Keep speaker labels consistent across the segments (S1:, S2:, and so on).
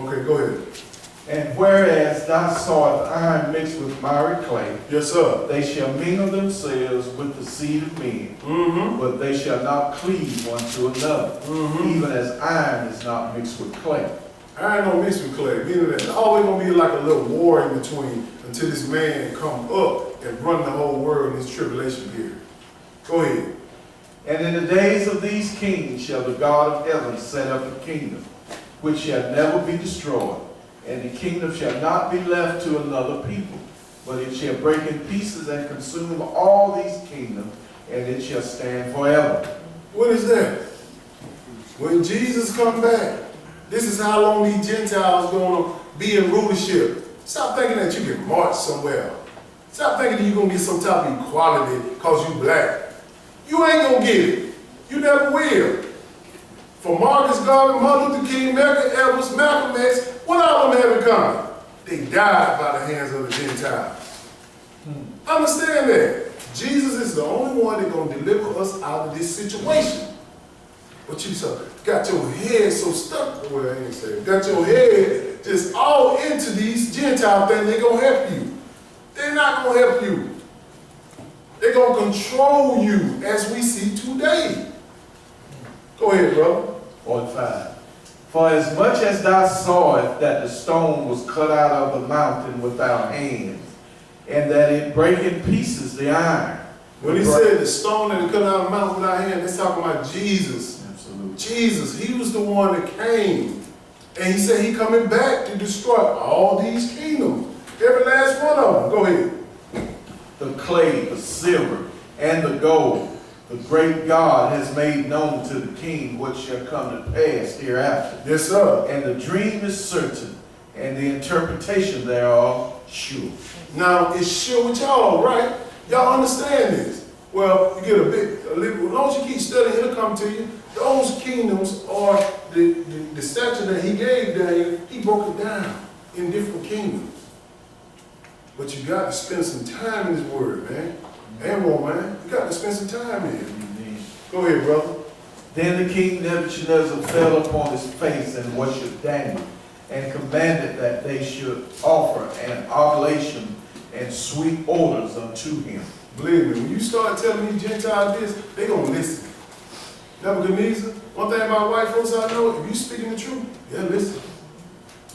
S1: Okay, go ahead.
S2: And whereas thou sawest iron mixed with miry clay,
S1: Yes, sir.
S2: they shall mingle themselves with the seed of men,
S1: Mm-hmm.
S2: but they shall not cleave one to another,
S1: Mm-hmm.
S2: even as iron is not mixed with clay.
S1: Iron don't mix with clay. Meaning that always gonna be like a little war in between until this man come up and run the whole world in this tribulation period. Go ahead.
S2: And in the days of these kings shall the God of heaven set up a kingdom, which shall never be destroyed, and the kingdom shall not be left to another people, but it shall break in pieces and consume all these kingdoms, and it shall stand forever.
S1: What is that? When Jesus come back, this is how long these Gentiles gonna be in rulership. Stop thinking that you can march somewhere. Stop thinking that you're gonna get some type of equality because you black. You ain't gonna get it. You never will. For Marcus Garvey, Martin Luther King, Medgar Evers, Malcolm X, what all of them have in common? They died by the hands of the Gentiles. Understand that. Jesus is the only one that's gonna deliver us out of this situation. But you got your head so stuck, well, I ain't say it. Got your head just all into these Gentile things, they gonna help you. They're not gonna help you. They're gonna control you as we see today. Go ahead, brother.
S2: 45. For as much as thou sawest that the stone was cut out of the mountain without hands, and that it break in pieces the iron.
S1: When he said the stone that he cut out of the mountain without hands, that's talking about Jesus.
S2: Absolutely.
S1: Jesus, he was the one that came. And he said he coming back to destroy all these kingdoms. Every last one of them. Go ahead.
S2: The clay, the silver, and the gold, the great God has made known to the king what shall come to pass hereafter.
S1: Yes, sir.
S2: And the dream is certain, and the interpretation thereof sure.
S1: Now, it's sure with y'all, right? Y'all understand this. Well, you get a little, as long as you keep studying, it'll come to you. Those kingdoms are the statue that he gave Daniel, he broke it down in different kingdoms. But you got to spend some time in his word, man. And more, man. You got to spend some time in it. Go ahead, brother.
S2: Then the king Nebuchadnezzar fell upon his face and worshipped Daniel, and commanded that they should offer an oblation and sweet odors unto him.
S1: Believe me, when you start telling these Gentiles this, they going to listen. Nebuchadnezzar, one thing about white folks I know, if you speaking the truth, they'll listen.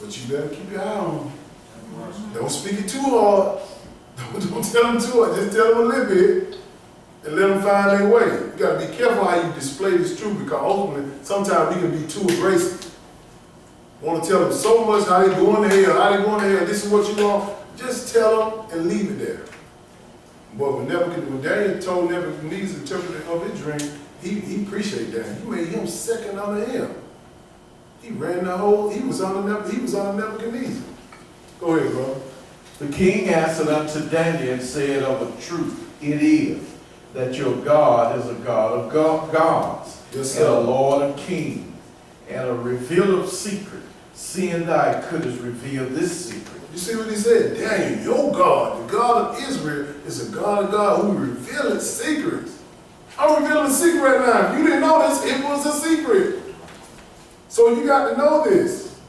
S1: But you better keep your eye on them. Don't speak it too hard. Don't tell them too hard. Just tell them a little bit and let them find their way. You got to be careful how you display this truth, because ultimately, sometimes we can be too abrasive. Want to tell them so much how they going to hell, this is what you want. Just tell them and leave it there. But when Daniel told Nebuchadnezzar the interpretation of his dream, he appreciated that. He made him second under him. He ran the whole, he was under Nebuchadnezzar. Go ahead, bro.
S2: The king answered unto Daniel and said, of a truth it is, that your God is a God of gods,
S1: Yes,
S2: and a
S1: sir.
S2: Lord of kings, and a revealer of secret, seeing thou couldst reveal this secret.
S1: You see what he said? Daniel, your God, the God of Israel, is a God who revealeth secrets. I'm revealing a secret right now. If you didn't know this, it was a secret. So you got to know this.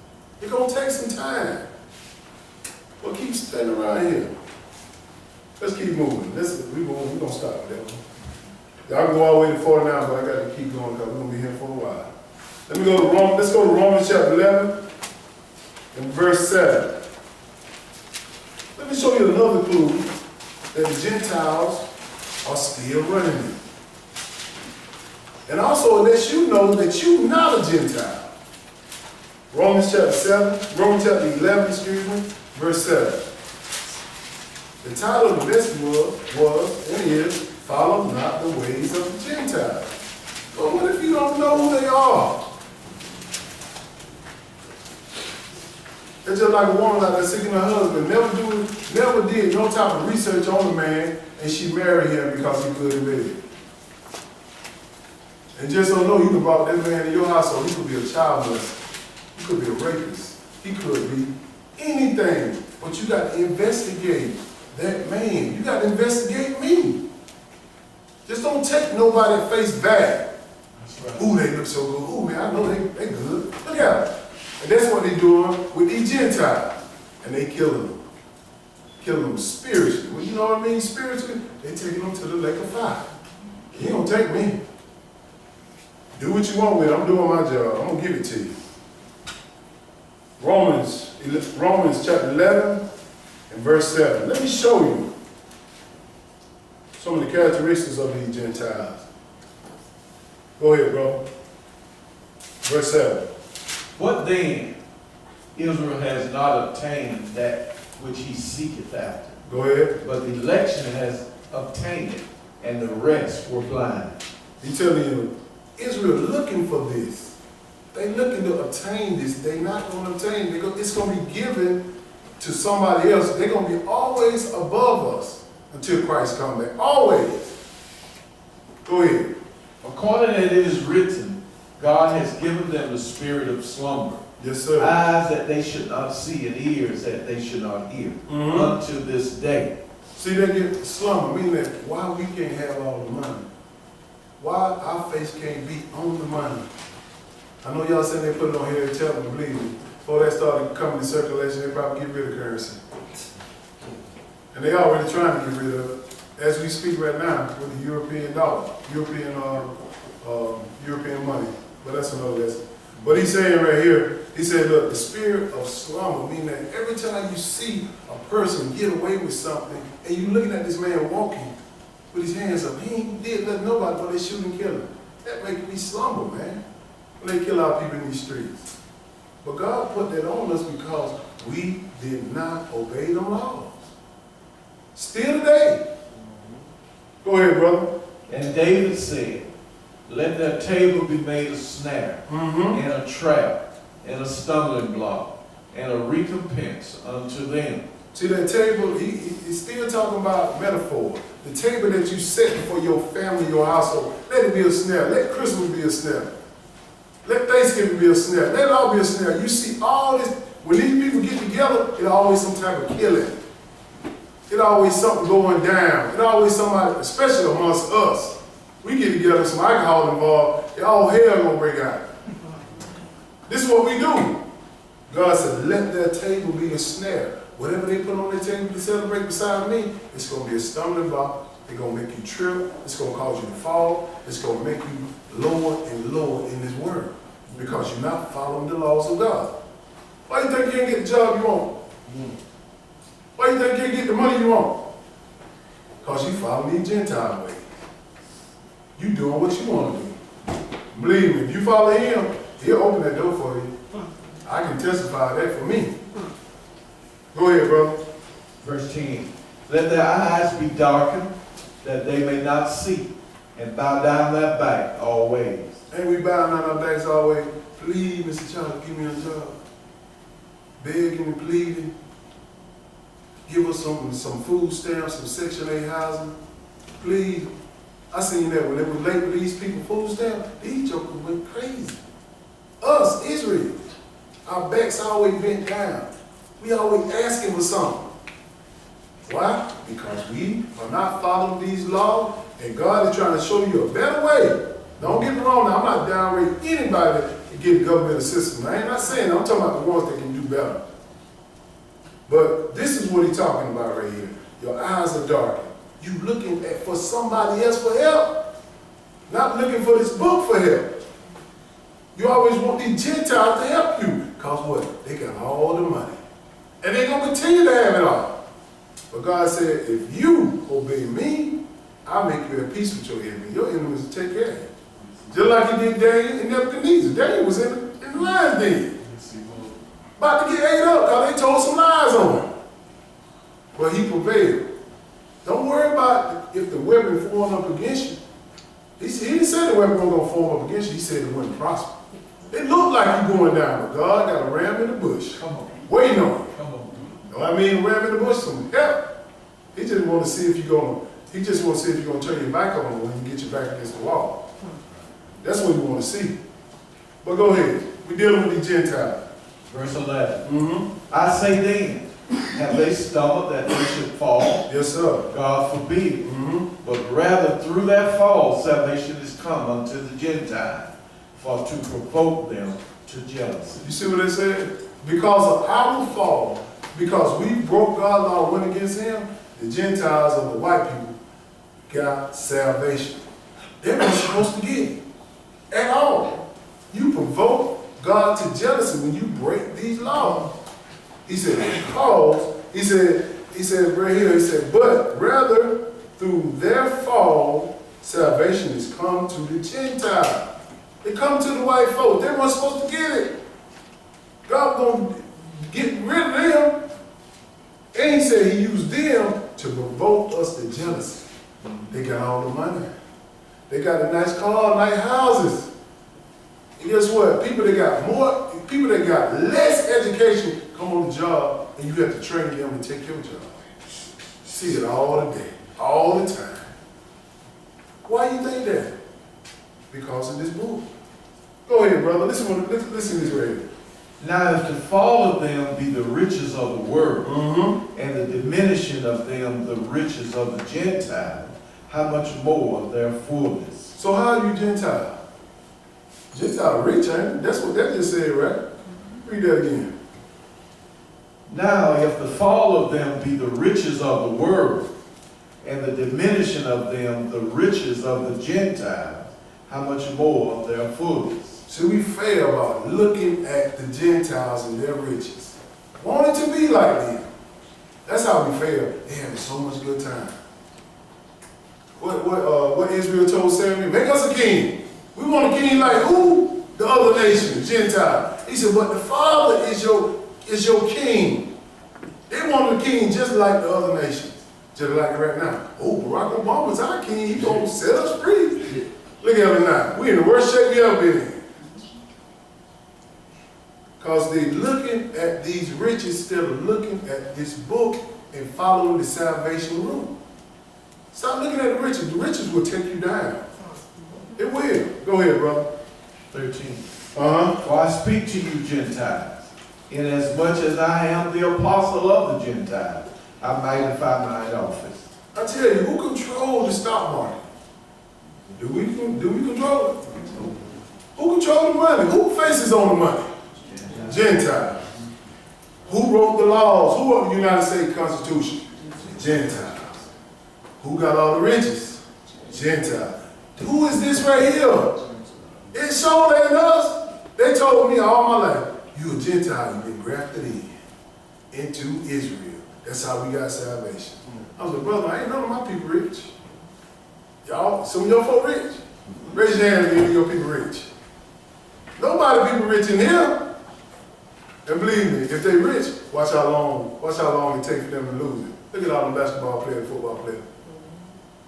S1: It's going to take some time. But keep standing around here. Let's keep moving. We're going to stop there. Y'all can go all the way to 49, but I got to keep going because we're going to be here for a while. Let's go to Romans chapter 11 and verse 7. Let me show you another clue that the Gentiles are still running it. And also let you know that you're not a Gentile. Romans chapter 11, verse 7. The title of the message was and is, Follow Not the Ways of the Gentiles. But what if you don't know who they are? It's just like a woman out there seeking her husband, never did no type of research on the man, and she married him because he good in bed. And just don't know you can brought that man in your household. He could be a child molester. He could be a rapist. He could be anything. But you got to investigate that man. You got to investigate me. Just don't take nobody at face value. Ooh, they look so good. Ooh, man, I know they good. Look at them. And that's what they're doing with these Gentiles. And they killing them. Killing them spiritually. Well, you know what I mean? Spiritually, they taking them to the lake of fire. You don't take me. Do what you want with it. I'm doing my job. I'm going to give it to you. Romans chapter 11 and verse 7. Let me show you some of the characteristics of these Gentiles. Go ahead, bro. Verse 7.
S2: What then? Israel has not obtained that which he seeketh after.
S1: Go ahead.
S2: But the election has obtained it, and the rest were blind.
S1: He's telling you, Israel looking for this. They looking to obtain this. They not going to obtain it. It's going to be given to somebody else. They're going to be always above us until Christ comes back. Always. Go ahead.
S2: According as it is written, God has given them the spirit of slumber.
S1: Yes, sir.
S2: Eyes that they should not see, and ears that they should not hear, unto this day.
S1: See, they get slumber, meaning that why we can't have all the money? Why our face can't be on the money? I know y'all saying they put it on here, they tell them to believe me. Before that started coming in circulation, they probably get rid of currency. And they already trying to get rid of it, as we speak right now, with the European dollar, European money. But that's another lesson. But he's saying right here, he said, look, the spirit of slumber, meaning that every time you see a person get away with something, and you looking at this man walking with his hands up, he ain't did nothing nobody, but they shoot and kill him. That make me slumber, man. When they kill our people in these streets. But God put that on us because we did not obey the laws. Still today. Go ahead, brother.
S2: And David said, let their table be made a snare, and a trap, and a stumbling block, and a recompense unto them. See that table, he's still talking about metaphor. The table that you set for your family, your household, let it be a snare. Let Christmas be a snare. Let Thanksgiving be a snare. Let it all be a snare. You see all this, when these people get together, it's always some type of killing. It's always something going down. It's always somebody, especially amongst us. We get together, some alcohol involved, all hell gonna break out. This is what we do. God said, let their table be a snare. Whatever they put on their table to celebrate beside me, it's gonna be a stumbling block. It's gonna make you trip. It's gonna cause you to fall. It's gonna make you lower and lower in this world because you're not following the laws of God. Why do you think you can't get the job you want? Why do you think you can't get the money you want? Because you follow these Gentile ways. You doing what you want to do. Believe me, if you follow him, he'll open that door for you. I can testify that for me. Go ahead, brother. Verse 10. Let their eyes be darkened, that they may not see, and bow down their back always. Ain't we bowing down our backs always? Please, Mr. Charles, give me a job. Begging and pleading. Give us some food stamps, some Section 8 housing. Please. I seen that when they were late with these people food stamps, these jokers went crazy. Us, Israel, our backs always bent down. We always asking for something. Why? Because we are not following these laws, and God is trying to show you a better way. Don't get me wrong now, I'm not downrating anybody that get government assistance. I ain't not saying that. I'm talking about the ones that can do better. But this is what he's talking about right here. Your eyes are darkened. You looking for somebody else for help, not looking for this book for help. You always want these Gentiles to help you, because what? They got all the money. And they're going to continue to have it all. But God said, if you obey me, I'll make you at peace with your enemy. Your enemies will take care of you. Just like he did Daniel and Nebuchadnezzar. Daniel was in the lion's den. About to get ate up because they told some lies on him. But he prevailed. Don't worry about if the weapon formed up against you. He didn't say the weapon was going to form up against you. He said it wouldn't prosper. It looked like you're going down, but God got a ram in the bush. Come on. Waiting on you. Come on. You know what I mean? Ram in the bush, some help. He just want to see if you're going to, he just want to see if you're going to turn your back on him when you get your back against the wall. That's what we want to see. But go ahead. We're dealing with the Gentiles. Verse 11. I say then, have they stumbled that they should fall? Yes, sir. God forbid. But rather through that fall, salvation is come unto the Gentiles, for to provoke them to jealousy.
S1: You see what they said? Because of our fall, because we broke God's law, went against him, the Gentiles of the white people got salvation. They weren't supposed to get it at all. You provoke God to jealousy when you break these laws. He said, because, he said right here, he said, but rather through their fall, salvation has come to the Gentiles. It come to the white folks. They weren't supposed to get it. God was going to get rid of them. And he said he used them to provoke us to jealousy. They got all the money. They got a nice car, nice houses. And guess what? People that got less education come on the job, and you have to train them and take your job. See it all the day, all the time. Why do you think that? Because of this book. Go ahead, brother. Listen to this right here.
S2: Now if the fall of them be the riches of the world, and the diminishing of them the riches of the Gentiles, how much more their fullness?
S1: So how are you Gentile? Gentile rich, ain't it? That's what that just said, right? Read that again.
S2: Now if the fall of them be the riches of the world, and the diminishing of them the riches of the Gentiles, how much more their fullness?
S1: So we fail about looking at the Gentiles and their riches. Wanted to be like them. That's how we fail. They having so much good time. What Israel told Samuel? Make us a king. We want a king like who? The other nations, Gentile. He said, but the Father is your king. They want a king just like the other nations. Just like right now. Oh, Barack Obama's our king. He's going to set us free. Look at him now. We in the worst shape we ever been in. Because they're looking at these riches instead of looking at this book and following the salvation rule. Stop looking at the riches. The riches will take you down. It will. Go ahead, brother.
S2: 13.
S1: Uh-huh.
S2: For I speak to you, Gentiles, inasmuch as I am the apostle of the Gentiles, I magnify mine office.
S1: I tell you, who controls the stock market? Do we control it? Who controls the money? Who faces on the money? Gentiles. Who wrote the laws? Who wrote the United States Constitution? Gentiles. Who got all the riches? Gentiles. Who is this right here? It sure ain't us. They told me all my life, you a Gentile, you've been grafted into Israel. That's how we got salvation. I was like, brother, I ain't none of my people rich. Y'all, some of your folk rich. Raise your hand if your people rich. Nobody people rich in here. And believe me, if they rich, watch how long it takes for them to lose it. Look at all the basketball players, football players.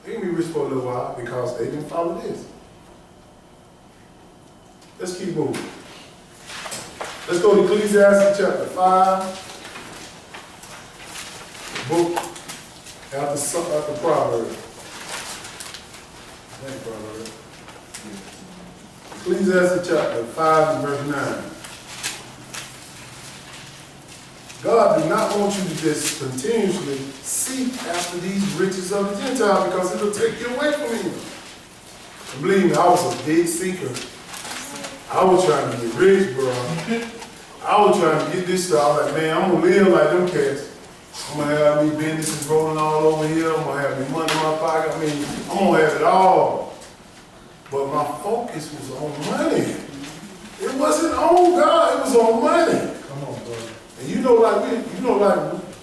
S1: They can be rich for a little while because they didn't follow this. Let's keep moving. Let's go to Ecclesiastes chapter 5. Book after Proverbs. Proverbs. Ecclesiastes chapter 5 and verse 9. God does not want you to just continuously seek after these riches of the Gentile because it'll take you away from him. And believe me, I was a big seeker. I was trying to get rich, bro. I was trying to get this stuff. I was like, man, I'm going to live like them cats. I'm going to have me businesses rolling all over here. I'm going to have me money in my pocket. I mean, I'm going to have it all. But my focus was on money. It wasn't on God. It was on money.
S2: Come on, brother.
S1: And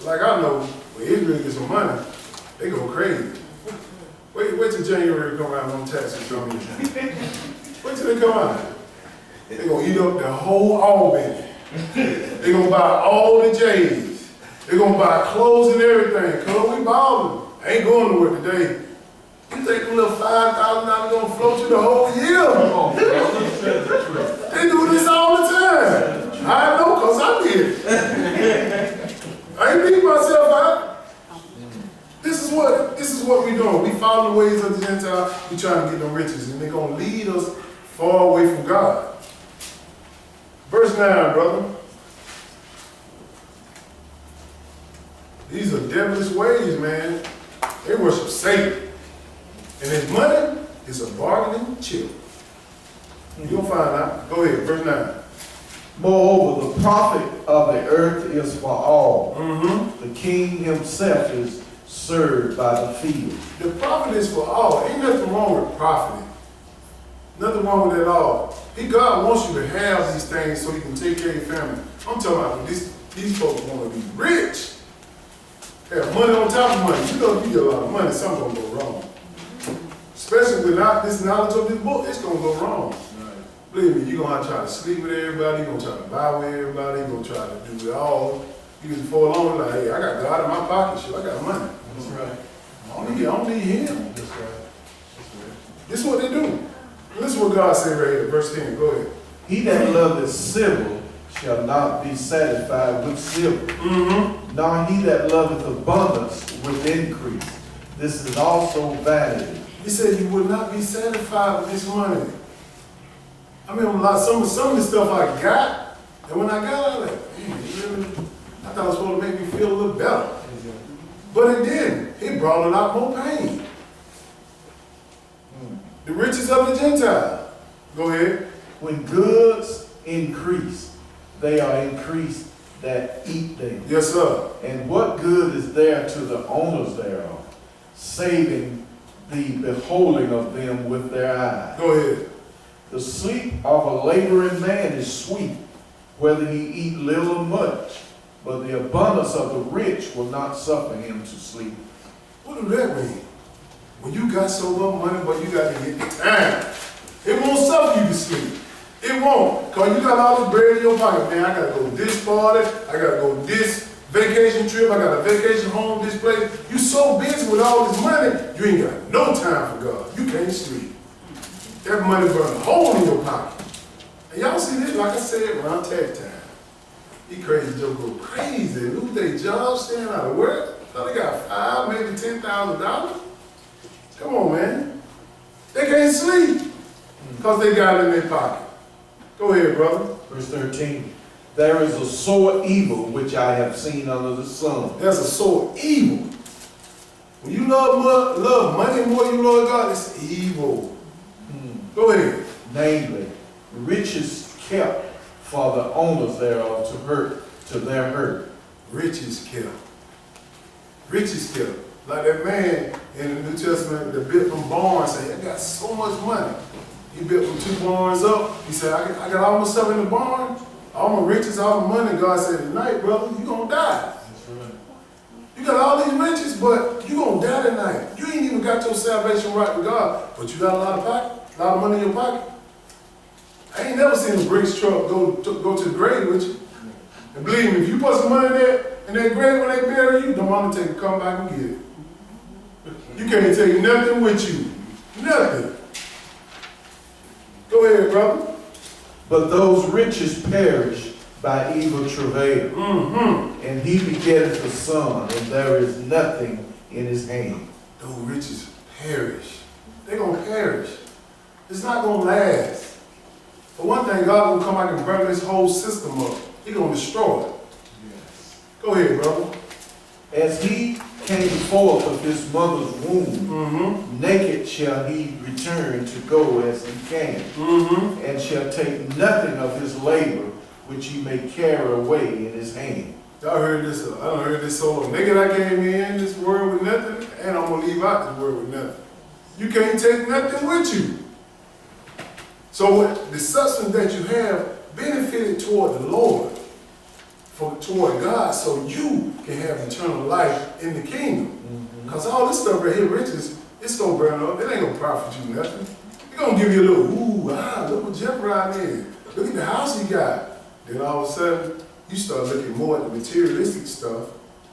S1: like I know, when Israel gets some money, they go crazy. Wait till January come out on taxes come in. Wait till they come out. They're going to eat up the whole Albany. They're going to buy all the J's. They're going to buy clothes and everything. Cause we balling. I ain't going nowhere today. You think them little $5,000 going to float you the whole year?
S2: Come on, brother.
S1: They do this all the time. I know because I did. I ain't beat myself out. This is what we doing. We follow the ways of the Gentiles. We trying to get them riches, and they're going to lead us far away from God. Verse 9, brother. These are devilish ways, man. They worship Satan. And his money is a bargaining chip. You'll find out. Go ahead, verse 9.
S2: Moreover, the profit of the earth is for all.
S1: Mm-hmm.
S2: The king himself is served by the field.
S1: The profit is for all. Ain't nothing wrong with profiting. Nothing wrong with it at all. God wants you to have these things so you can take care of your family. I'm talking about these folks want to be rich. Have money on top of money. You know, if you get a lot of money, something's going to go wrong. Especially without this knowledge of this book, it's going to go wrong. Right. Believe me, you're going to try to sleep with everybody. You're going to try to buy with everybody. You're going to try to do it all. You can fall on like, hey, I got God in my pocket. Shit, I got money.
S2: That's right.
S1: I don't need him.
S2: That's right. That's right.
S1: This is what they do. Listen to what God said right here, verse 10. Go ahead.
S2: He that loveth silver shall not be satisfied with silver, nor he that loveth abundance with increase. This is also vanity.
S1: He said you would not be satisfied with this money. I mean, some of the stuff I got, and when I got it, I was like, man, really? I thought it was supposed to make me feel a little better. But it didn't. It brought a lot more pain. The riches of the Gentiles. Go ahead.
S2: When goods increase, they are increased that eat them.
S1: Yes, sir.
S2: And what good is there to the owners thereof, saving the beholding of them with their eyes?
S1: Go ahead.
S2: The sleep of a laboring man is sweet, whether he eat little or much, but the abundance of the rich will not suffer him to sleep.
S1: What does that mean? When you got so much money, but you got to get the time. It won't suffer you to sleep. It won't. Because you got all this bread in your pocket. Man, I got to go to this party. I got to go to this vacation trip. I got a vacation home, this place. You so busy with all this money, you ain't got no time for God. You can't sleep. That money burn a hole in your pocket. And y'all see this, like I said, around tax time. These crazy jokers go crazy. Lose their job, staying out of work. So they got $5,000, maybe $10,000. Come on, man. They can't sleep because they got it in their pocket. Go ahead, brother.
S2: Verse 13. There is a sore evil which I have seen under the sun.
S1: There's a sore evil. When you love money more than you love God, it's evil. Go ahead.
S2: Namely, riches kept for the owners thereof to their hurt.
S1: Riches kept. Riches kept. Like that man in the New Testament that built them barns, said, I got so much money. He built them 2 barns up. He said, I got all my stuff in the barn, all my riches, all my money. God said, tonight, brother, you're going to die.
S2: That's right.
S1: You got all these riches, but you're going to die tonight. You ain't even got your salvation right with God, but you got a lot of money in your pocket. I ain't never seen a bricks truck go to the grave with you. And believe me, if you put some money in that grave when they bury you, the mama take it, come back and get it. You can't take nothing with you. Nothing. Go ahead, brother.
S2: But those riches perish by evil travail. And he begetteth a son, and there is nothing in his hand.
S1: Those riches perish. They're going to perish. It's not going to last. For one thing, God will come out and burn this whole system up. He's going to destroy it.
S2: Yes.
S1: Go ahead, brother.
S2: As he came forth of his mother's womb, naked shall he return to go as he came, and shall take nothing of his labor which he may carry away in his hand.
S1: Y'all heard this, I done heard this so long. Naked I came in this world with nothing, and I'm going to leave out this world with nothing. You can't take nothing with you. So the substance that you have benefited toward the Lord, toward God, so you can have eternal life in the kingdom. Because all this stuff right here, riches, it's going to burn up. It ain't going to profit you nothing. It's going to give you a little, look what Jeff riding in. Look at the house he got. Then all of a sudden, you start looking more at the materialistic stuff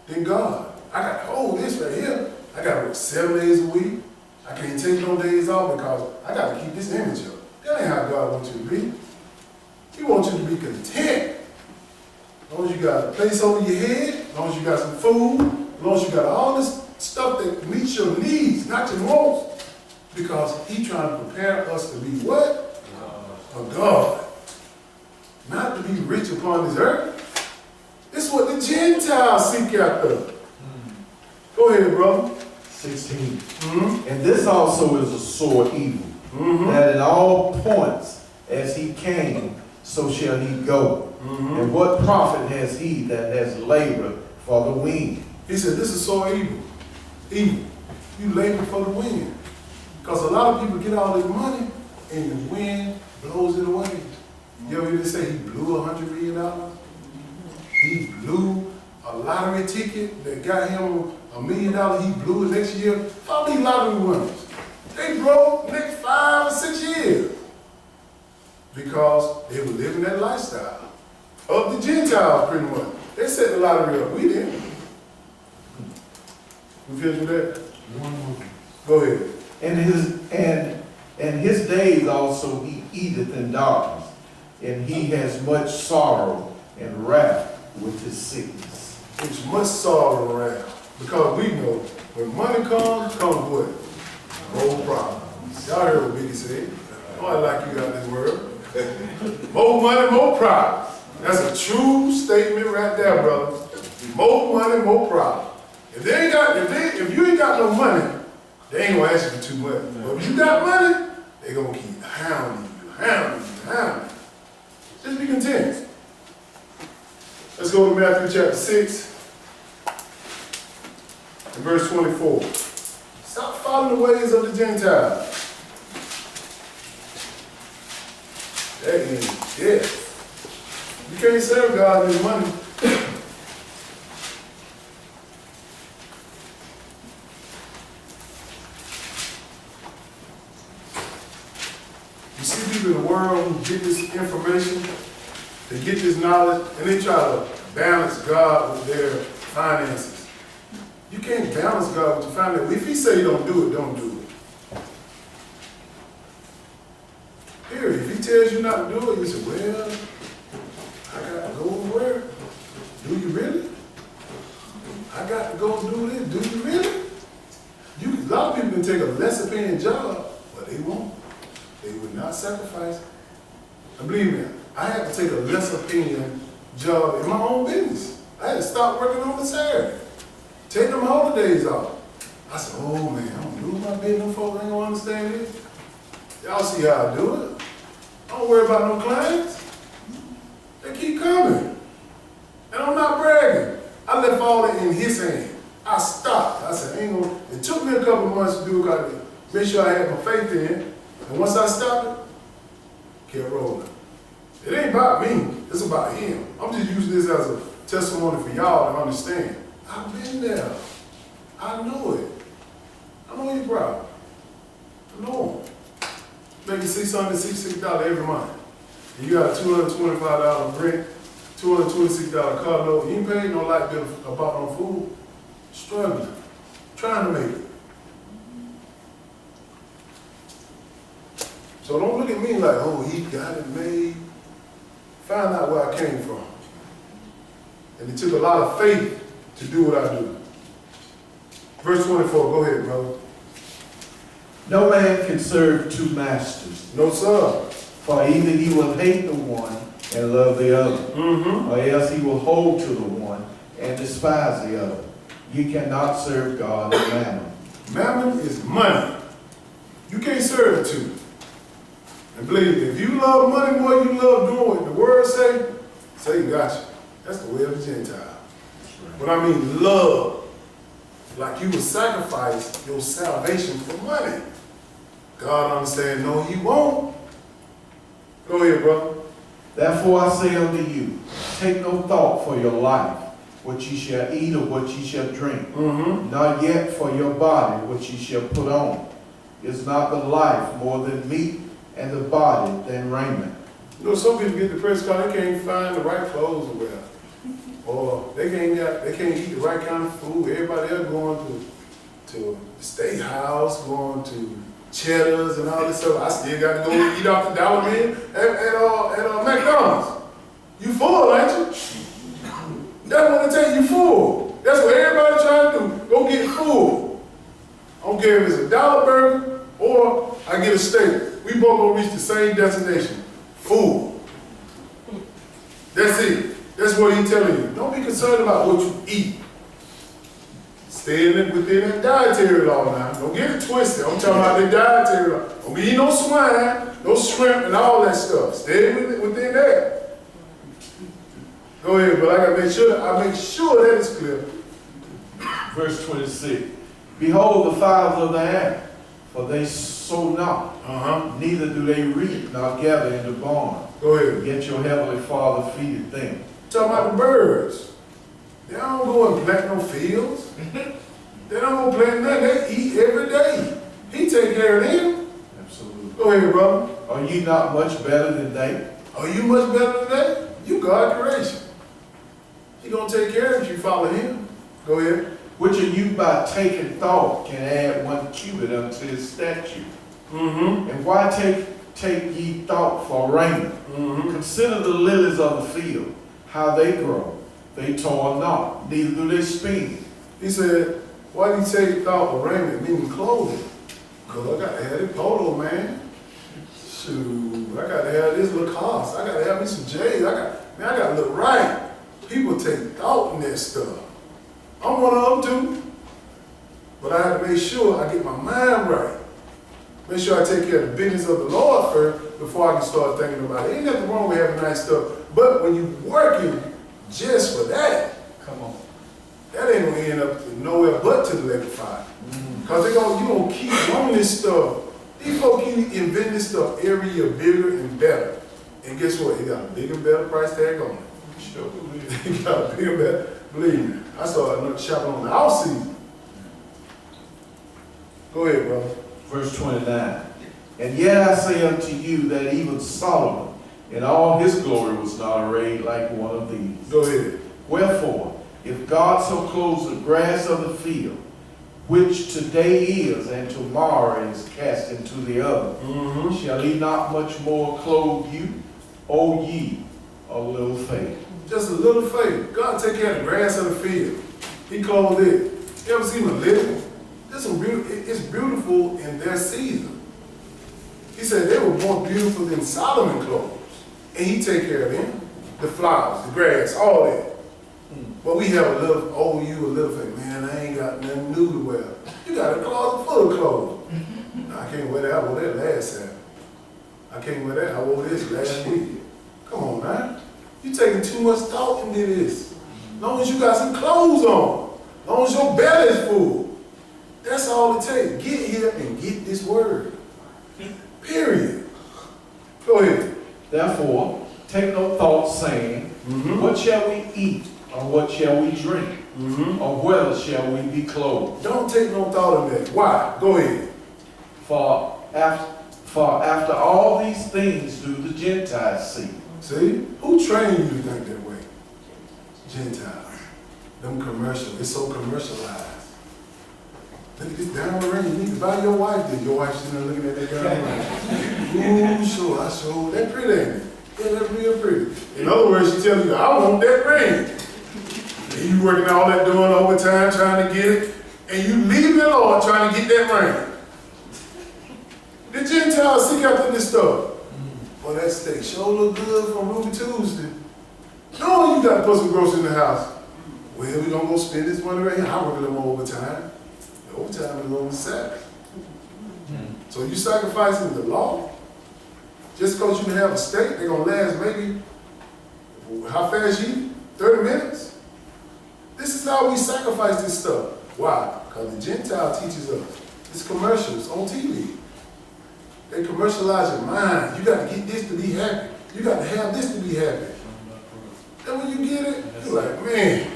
S1: than God. I got this right here. I got to work 7 days a week. I can't take no days off because I got to keep this image up. That ain't how God wants you to be. He wants you to be content. As long as you got a place over your head, as long as you got some food, as long as you got all this stuff that meets your needs, not your wants, because He's trying to prepare us to be what? A God. Not to be rich upon this earth. This is what the Gentiles seek after. Go ahead, brother.
S2: 16. And this also is a sore evil, that in all points as he came, so shall he go. And what profit has he that has labored for the wind?
S1: He said, this is so evil. Evil. You labor for the wind. Because a lot of people get all this money and the wind blows it away. You ever hear they say he blew $100 million? He blew a lottery ticket that got him $1 million. He blew it next year. All these lottery winners, they broke next 5 or 6 years because they were living that lifestyle of the Gentiles, pretty much. They set the lottery up. We didn't. We finished with that? Go ahead.
S2: And his days also he eateth in darkness, and he has much sorrow and wrath with his sickness.
S1: There's much sorrow around. Because we know when money comes what? More problems. Y'all heard what Biggie said. Oh, I like you got this word. More money, more problems. That's a true statement right there, brother. More money, more problems. If you ain't got no money, they ain't gonna ask you for too much. But if you got money, they gonna keep hounding you. Just be content. Let's go to Matthew chapter 6 and verse 24. Stop following the ways of the Gentiles. That is death. You can't serve God with money. You see people in the world who get this information, they get this knowledge, and they try to balance God with their finances. You can't balance God with your finances. If he say don't do it, don't do it. Period. If he tells you not to do it, you say, well, I got to go where? Do you really? I got to go do this. Do you really? A lot of people can take a lesser paying job, but they won't. They would not sacrifice. And believe me, I had to take a lesser paying job in my own business. I had to stop working on the Saturday. Take them holidays off. I said, oh man, I'm doing my business, folks ain't gonna understand this. Y'all see how I do it. I don't worry about no clients. They keep coming. And I'm not bragging. I left all that in his hand. I stopped. I said, ain't gonna, it took me a couple of months to do it, to make sure I had my faith in. And once I stopped it, kept rolling. It ain't about me, it's about him. I'm just using this as a testimony for y'all to understand. I've been there. I know it. I know you're proud. I know him. Making $666 every month. And you got a $225 rent, $226 car note. You ain't paying no light bill about no food. Struggling. Trying to make it. So don't look at me like, oh, he got it made. Find out where I came from. And it took a lot of faith to do what I do. Verse 24, go ahead, brother.
S2: No man can serve two masters.
S1: No, sir.
S2: For either he will hate the one and love the other, or else he will hold to the one and despise the other. You cannot serve God and mammon.
S1: Mammon is money. You can't serve two. And believe me, if you love money more than you love doing what the word say, Satan got you. That's the way of the Gentile. But I mean love, like you would sacrifice your salvation for money. God understands, no, he won't. Go ahead, brother.
S2: Therefore I say unto you, take no thought for your life, what ye shall eat or what ye shall drink, not yet for your body what ye shall put on. Is not the life more than meat, and the body than raiment?
S1: You know, some people get depressed because they can't find the right clothes to wear. Or they can't eat the right kind of food. Everybody else going to the steakhouse, going to Cheddar's and all this stuff. I still got to go eat off the dollar bill at McDonald's. You full, ain't you? That's what they tell you, full. That's what everybody trying to do. Go get full. I don't care if it's a dollar burger or I get a steak. We both gonna reach the same destination. Full. That's it. That's what he's telling you. Don't be concerned about what you eat. Stay within that dietary law now. Don't get it twisted. I'm talking about the dietary law. Don't be eating no swine, no shrimp, and all that stuff. Stay within that. Go ahead, but I gotta make sure that is clear.
S2: Verse 26. Behold the fowls of the air, for they sow not, neither do they reap nor gather in the barn.
S1: Go ahead.
S2: Yet your heavenly Father feedeth them.
S1: Talking about the birds. They don't go and plant no fields. They don't go plant nothing. They eat every day. He take care of them.
S2: Absolutely.
S1: Go ahead, brother.
S2: Are ye not much better than they?
S1: Are you much better than that? You God creation. He gonna take care of it if you follow him. Go ahead.
S2: Which of you by taking thought can add 1 cubit unto his statute? And why take ye thought for raiment? Consider the lilies of the field, how they grow. They toil not, neither do they spin.
S1: He said, why do you take thought for raiment, meaning clothing? Because I got to have it polo, man. Shoot, I got to have this Lacoste. I got to have me some J's. I got to look right. People take thought in that stuff. I'm one of them too. But I have to make sure I get my mind right. Make sure I take care of the business of the Lord first before I can start thinking about it. Ain't nothing wrong with having nice stuff. But when you're working just for that,
S2: Come on.
S1: that ain't gonna end up nowhere but to the lake of fire. Because you gonna keep wanting this stuff. These folks keep inventing this stuff every year bigger and better. And guess what? It got a bigger and better price tag on it.
S2: Sure.
S1: It got a bigger and better. Believe me, I started shopping on the out season. Go ahead, brother.
S2: Verse 29. And yet I say unto you that even Solomon in all his glory was not arrayed like one of these.
S1: Go ahead.
S2: Wherefore, if God so clothes the grass of the field, which today is and tomorrow is cast into the oven, shall he not much more clothe you, O ye of little faith?
S1: Just a little faith. God take care of the grass of the field. He clothed it. You ever seen a lily? It's beautiful in their season. He said they were more beautiful than Solomon clothes. And he take care of them. The flowers, the grass, all that. But we have a little, you a little faith. Man, I ain't got nothing new to wear. You got a closet full of clothes. No, I can't wear that. I wore that last Saturday. I can't wear that. I wore this last week. Come on, man. You taking too much thought into this. As long as you got some clothes on, as long as your belly's full, that's all it takes. Get here and get this word. Period. Go ahead.
S2: Therefore, take no thought, saying, what shall we eat, or what shall we drink, or whether shall we be clothed?
S1: Don't take no thought of that. Why? Go ahead.
S2: For after all these things do the Gentiles seek.
S1: See? Who trained you to think that way? Gentiles. Them commercial. It's so commercialized. Look at this diamond ring. You need to buy your wife this. Your wife's sitting there looking at that diamond ring. Ooh, sure, I sure. That pretty, ain't it? Yeah, that's real pretty. In other words, she's telling you, I want that ring. And you working all that doing overtime trying to get it. And you leave the Lord trying to get that ring. The Gentiles seek after this stuff. Well, that steak sure look good from Ruby Tuesday. No, you got to put some groceries in the house. Well, we gonna go spend this money right here. I work a little more overtime. The overtime is on the Sabbath. So you sacrificing the law just because you can have a steak, they're gonna last maybe how fast you eat? 30 minutes? This is how we sacrifice this stuff. Why? Because the Gentile teaches us. It's commercials on TV. They commercialize your mind. You got to get this to be happy. You got to have this to be happy. And when you get it, you're like, man,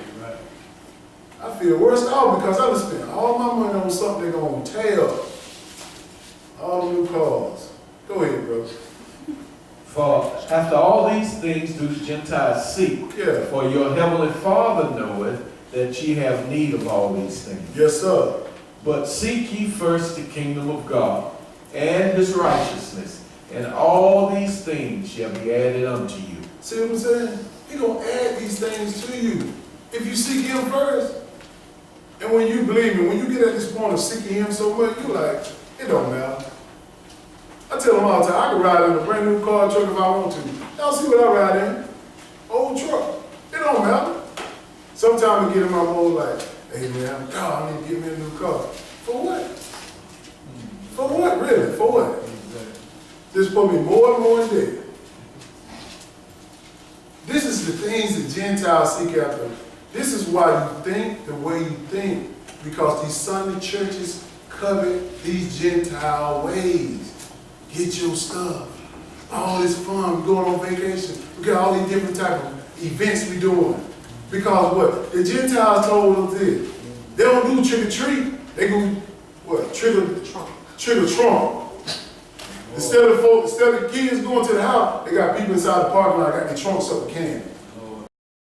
S1: I feel worse off because I done spent all my money on something they're going to tear up. All the new cars. Go ahead, bro.
S2: For after all these things do the Gentiles seek.
S1: Yeah.
S2: For your heavenly Father knoweth that ye have need of all these things.
S1: Yes, sir.
S2: But seek ye first the kingdom of God and his righteousness, and all these things shall be added unto you.
S1: See what I'm saying? He's going to add these things to you if you seek him first. And when you believe me, when you get at this point of seeking him so much, you're like, it don't matter. I tell them all the time, I can ride in a brand new car, truck if I want to. Y'all see what I ride in? Old truck. It don't matter. Sometimes I get in my mode like, hey man, God, I need to get me a new car. For what? For what, really? For what? This put me more and more in debt. This is the things that Gentiles seek after. This is why you think the way you think. Because these Sunday churches covet these Gentile ways. Get your stuff. All this fun, we're going on vacation. We got all these different type of events we doing. Because what? The Gentiles told us this. They don't do trick or treat. They do what? Trick or trunk. Instead of the kids going to the house, they got people inside the parking lot got their trunks up with candy.